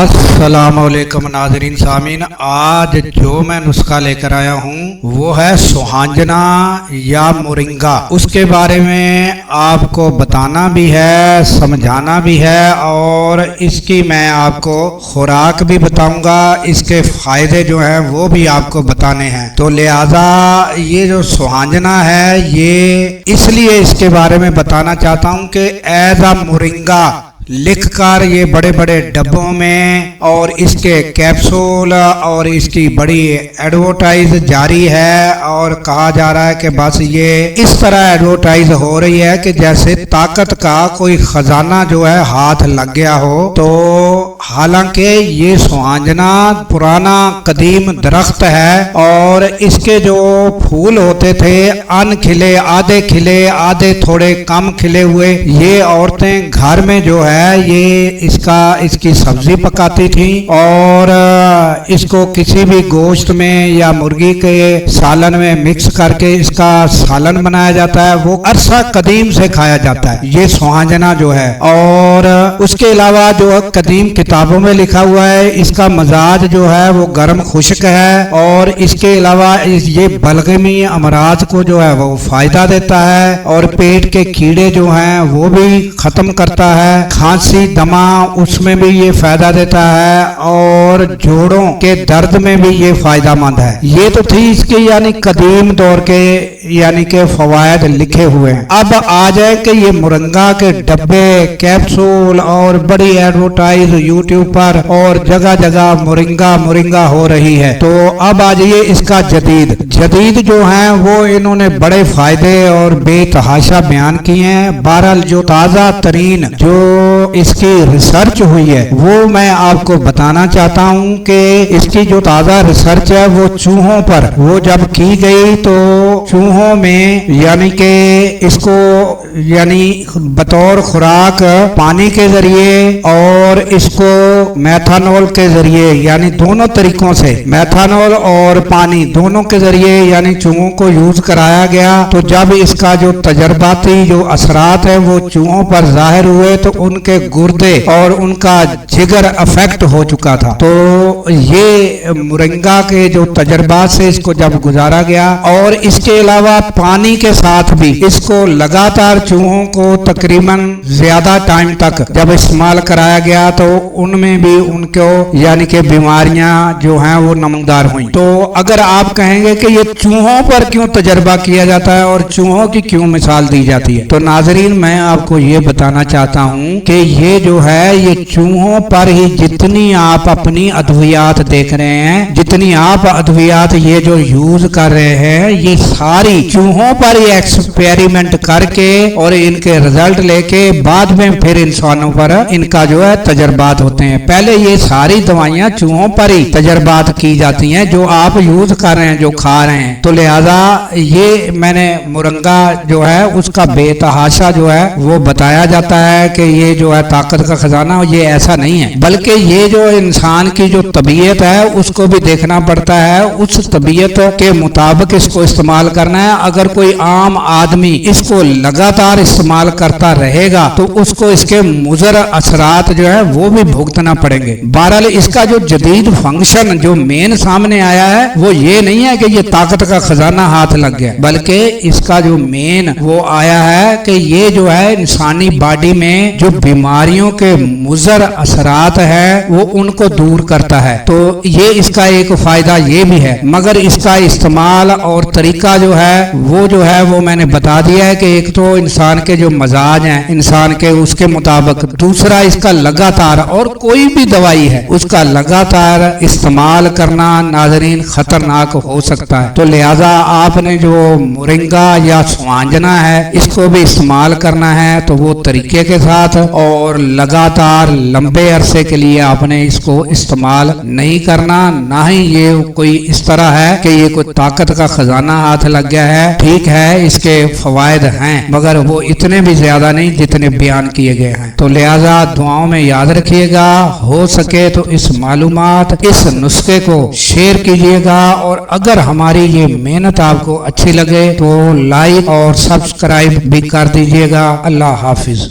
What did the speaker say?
अस्सलाम वालेकुम नाज़रीन सामीन। आज जो मैं नुस्खा लेकर आया हूँ वो है सुहांजना या मोरिंगा। उसके बारे में आपको बताना भी है, समझाना भी है और इसकी मैं आपको खुराक भी बताऊंगा। इसके फायदे जो हैं वो भी आपको बताने हैं। तो लिहाजा ये जो सुहांजना है ये इसलिए इसके बारे में बताना चाहता हूँ कि एज अ मोरिंगा लिखकर ये बड़े बड़े डब्बों में और इसके कैप्सूल और इसकी बड़ी एडवर्टाइज जारी है और कहा जा रहा है कि बस ये इस तरह एडवर्टाइज हो रही है कि जैसे ताकत का कोई खजाना जो है हाथ लग गया हो। तो हालांकि ये सुहांजना पुराना कदीम दरख्त है और इसके जो फूल होते थे अनखिले, आधे खिले, आधे थोड़े कम खिले हुए, ये औरतें घर में जो है ये इसकी सब्जी पकाती थी और इसको किसी भी गोश्त में या मुर्गी के सालन में मिक्स करके इसका सालन बनाया जाता है। वो अरसा कदीम से खाया जाता है ये सुहांजना जो है। और उसके अलावा जो कदीम किताबों में लिखा हुआ है इसका मजाज जो है वो गर्म खुश्क है और इसके अलावा ये बलगमी अमराज को जो है वो फायदा देता है और पेट के कीड़े जो हैं वो भी खत्म करता है। खांसी दमा उसमें भी ये फायदा देता है और जोड़ों के दर्द में भी ये फायदा मंद है। ये तो थी इसके यानी कदीम दौर के यानी के फवायद लिखे हुए हैं। अब आ जाए कि ये मोरिंगा के डब्बे, कैप्सूल और बड़ी एडवर्टाइज यूट्यूब पर और जगह जगह मोरिंगा मोरिंगा हो रही है। तो अब आ जाइए इसका जदीद जो है वो इन्होंने बड़े फायदे और बेतहाशा बयान किए हैं। बहरहाल जो ताजा तरीन जो इसकी रिसर्च हुई है वो मैं आपको बताना चाहता हूँ कि इसकी जो ताजा रिसर्च है वो चूहों पर वो जब की गई तो चूहों में यानी कि इसको यानी बतौर खुराक पानी के जरिए और इसको मेथानॉल के जरिए यानी दोनों तरीकों से मेथानॉल और पानी दोनों के जरिए यानी चूहों को यूज कराया गया। तो जब इसका जो तजर्बाती जो असरात है वो चूहों पर जाहिर हुए तो उनके गुर्दे और उनका जिगर अफेक्ट हो चुका था। तो ये मोरिंगा के जो तजर्बात से इसको जब गुजारा गया और इसके अलावा पानी के साथ भी इसको लगातार चूहों को तकरीबन ज्यादा टाइम तक जब इस्तेमाल कराया गया तो उनमें भी उनको यानी कि बीमारियां जो हैं वो नमदार हुई। तो अगर आप कहेंगे कि ये चूहों पर क्यों तजर्बा किया जाता है और चूहों की क्यों मिसाल दी जाती है, तो नाजरीन मैं आपको ये बताना चाहता हूँ कि ये जो है ये चूहों पर ही जितनी आप अपनी अद्वियात देख रहे हैं, जितनी आप अद्वियात ये जो यूज कर रहे हैं ये सारी चूहों पर ही एक्सपेरिमेंट करके और इनके रिजल्ट लेके बाद में फिर इंसानों पर इनका जो है तजर्बात होते हैं। पहले ये सारी दवाइयां चूहों पर ही तजर्बात की जाती हैं जो आप यूज कर रहे हैं, जो खा रहे हैं। तो लिहाजा ये मैंने मोरिंगा जो है उसका बेतहाशा जो है वो बताया जाता है कि ये जो है ताकत का खजाना, ये ऐसा नहीं है बल्कि ये जो इंसान की जो तबीयत है उसको भी देखना पड़ता है, उस तबीयत के मुताबिक इसको इस्तेमाल करना है। अगर कोई आम आदमी इसको लगातार इस्तेमाल करता रहेगा तो उसको इसके मुज़र असरात जो है वो भी भुगतना पड़ेंगे। बहरहाल इसका जो जदीद फंक्शन जो मेन सामने आया है वो ये नहीं है कि ये ताकत का खजाना हाथ लग गया, बल्कि इसका जो मेन वो आया है कि ये जो है इंसानी बॉडी में जो बीमारियों के मुज़र असरात है वो उनको दूर करता है। तो ये इसका एक फायदा ये भी है, मगर इसका इस्तेमाल और तरीका जो है वो मैंने बता दिया है कि एक तो इंसान के जो मजाज हैं इंसान के उसके मुताबिक, दूसरा इसका लगातार और कोई भी दवाई है उसका लगातार इस्तेमाल करना नाजरीन खतरनाक हो सकता है। तो लिहाजा आपने जो मोरिंगा या सुहांजना है इसको भी इस्तेमाल करना है तो वो तरीके के साथ और लगातार लंबे अरसे के लिए आपने इसको इस्तेमाल नहीं करना। ना ही ये कोई इस तरह है कि ये कोई ताकत का खजाना हाथ लग गया है। ठीक है इसके फवायद हैं मगर वो इतने भी ज्यादा नहीं जितने बयान किए गए हैं। तो लिहाजा दुआओं में याद रखिएगा, हो सके तो इस मालूमात इस नुस्खे को शेयर कीजिएगा और अगर हमारी ये मेहनत आपको अच्छी लगे तो लाइक और सब्सक्राइब भी कर दीजिएगा। अल्लाह हाफिज।